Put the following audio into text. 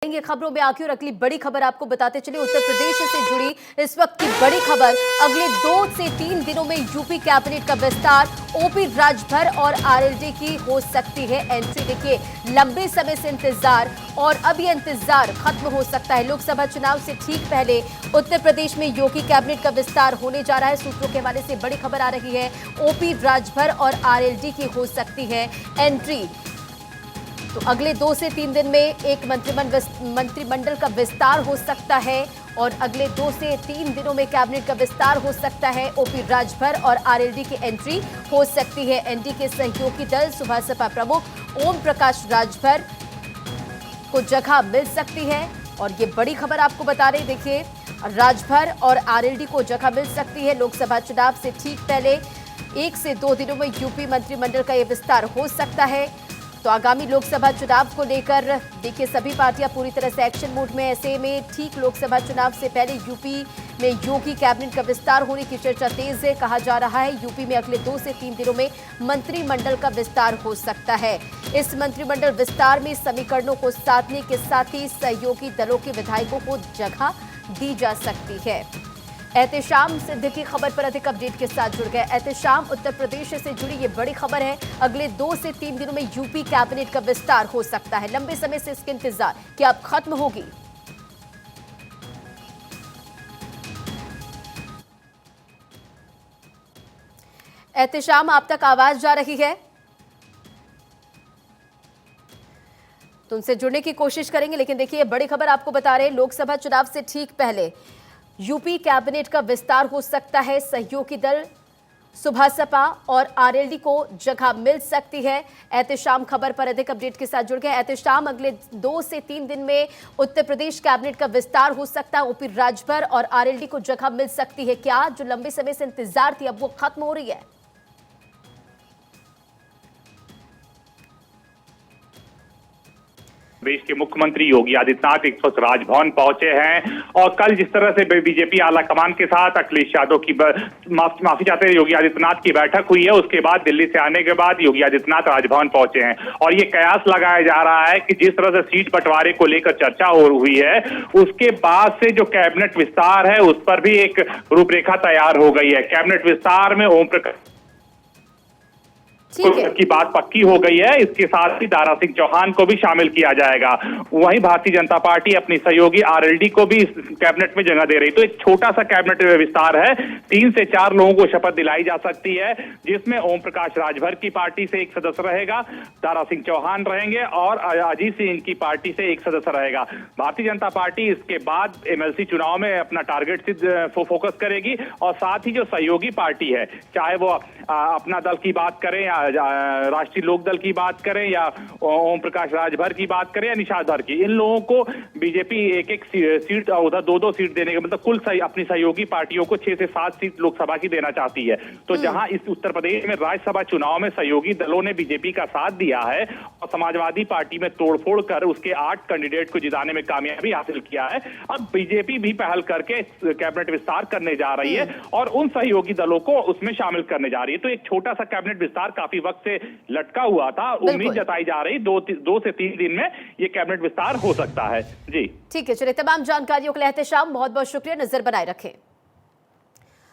ये खबरों में आगे और अगली बड़ी खबर आपको बताते चले। उत्तर प्रदेश से जुड़ी इस वक्त की बड़ी खबर, अगले 2 से 3 दिनों में यूपी कैबिनेट का विस्तार, ओपी राजभर और आरएलडी की हो सकती है एंट्री। देखिए, लंबे समय से इंतजार और अब ये इंतजार खत्म हो सकता है। लोकसभा चुनाव से ठीक पहले उत्तर प्रदेश में योगी कैबिनेट का विस्तार होने जा रहा है। सूत्रों के हवाले से बड़ी खबर आ रही है, ओपी राजभर और आरएलडी की हो सकती है एंट्री। तो अगले 2 से 3 दिन में एक मंत्रिमंडल का विस्तार हो सकता है और अगले 2 से 3 दिनों में कैबिनेट का विस्तार हो सकता है। ओपी राजभर और आरएलडी की एंट्री हो सकती है। एनडीए के सहयोगी दल सुभासपा प्रमुख ओम प्रकाश राजभर को जगह मिल सकती है और ये बड़ी खबर आपको बता रहे। देखिए, राजभर और आरएलडी को जगह मिल सकती है। लोकसभा चुनाव से ठीक पहले 1 से 2 दिनों में यूपी मंत्रिमंडल का यह विस्तार हो सकता है। तो आगामी लोकसभा चुनाव को लेकर देखिए, सभी पार्टियां पूरी तरह से एक्शन मोड में। ऐसे में ठीक लोकसभा चुनाव से पहले यूपी में योगी कैबिनेट का विस्तार होने की चर्चा तेज है। कहा जा रहा है यूपी में अगले 2 से 3 दिनों में मंत्रिमंडल का विस्तार हो सकता है। इस मंत्रिमंडल विस्तार में समीकरणों को साधने के साथ ही सहयोगी दलों के विधायकों को जगह दी जा सकती है। एहतेशाम सिद्दीकी खबर पर अधिक अपडेट के साथ जुड़ गए। एहतेशाम, उत्तर प्रदेश से जुड़ी ये बड़ी खबर है, अगले 2 से 3 दिनों में यूपी कैबिनेट का विस्तार हो सकता है। लंबे समय से इसके इंतजार क्या अब खत्म होगी? एहतेशाम, आप तक आवाज जा रही है तो उनसे जुड़ने की कोशिश करेंगे। लेकिन देखिए, बड़ी खबर आपको बता रहे हैं, लोकसभा चुनाव से ठीक पहले यूपी कैबिनेट का विस्तार हो सकता है। सहयोगी दल सुभासपा और आरएलडी को जगह मिल सकती है। एहतेशाम खबर पर अधिक अपडेट के साथ जुड़ गए। एहतेशाम, अगले 2 से 3 दिन में उत्तर प्रदेश कैबिनेट का विस्तार हो सकता है। ओपी राजभर और आरएलडी को जगह मिल सकती है। क्या जो लंबे समय से इंतजार थी अब वो खत्म हो रही है? प्रदेश के मुख्यमंत्री योगी आदित्यनाथ इस वक्त राजभवन पहुंचे हैं और कल जिस तरह से बीजेपी आलाकमान के साथ अखिलेश यादव की माफी चाहते हैं योगी आदित्यनाथ की बैठक हुई है, उसके बाद दिल्ली से आने के बाद योगी आदित्यनाथ राजभवन पहुंचे हैं और ये कयास लगाया जा रहा है कि जिस तरह से सीट बंटवारे को लेकर चर्चा हुई है, उसके बाद से जो कैबिनेट विस्तार है उस पर भी एक रूपरेखा तैयार हो गई है। कैबिनेट विस्तार में ओम प्रकाश की बात पक्की हो गई है। इसके साथ ही दारा सिंह चौहान को भी शामिल किया जाएगा। वहीं भारतीय जनता पार्टी अपनी सहयोगी आरएलडी को भी इस कैबिनेट में जगह दे रही। तो एक छोटा सा कैबिनेट विस्तार है। 3 से 4 लोगों को शपथ दिलाई जा सकती है, जिसमें ओम प्रकाश राजभर की पार्टी से एक सदस्य रहेगा, दारा सिंह चौहान रहेंगे और अजीत सिंह की पार्टी से एक सदस्य रहेगा। भारतीय जनता पार्टी इसके बाद एमएलसी चुनाव में अपना टारगेट फोकस करेगी और साथ ही जो सहयोगी पार्टी है, चाहे वो अपना दल की बात करें या राष्ट्रीय लोकदल की बात करें या ओम प्रकाश राजभर की बात करें या निषाद धर की, इन लोगों को बीजेपी एक सीट उधर 2-2 सीट देने का मतलब कुल अपनी सहयोगी पार्टियों को 6 से 7 सीट लोकसभा की देना चाहती है। तो जहां इस उत्तर प्रदेश में राज्यसभा चुनाव में सहयोगी दलों ने बीजेपी का साथ दिया है और समाजवादी पार्टी में तोड़फोड़ कर उसके 8 कैंडिडेट को जिताने में कामयाबी हासिल किया है, अब बीजेपी भी पहल करके कैबिनेट विस्तार करने जा रही है और उन सहयोगी दलों को उसमें शामिल करने जा रही है। तो एक छोटा सा कैबिनेट विस्तार काफी वक्त से लटका हुआ था। उम्मीद जताई जा रही 2 से 3 दिन में ये कैबिनेट विस्तार हो सकता है। जी ठीक है, चलिए, तमाम जानकारियों के लिए एहतेशाम बहुत बहुत शुक्रिया। नजर बनाए रखें।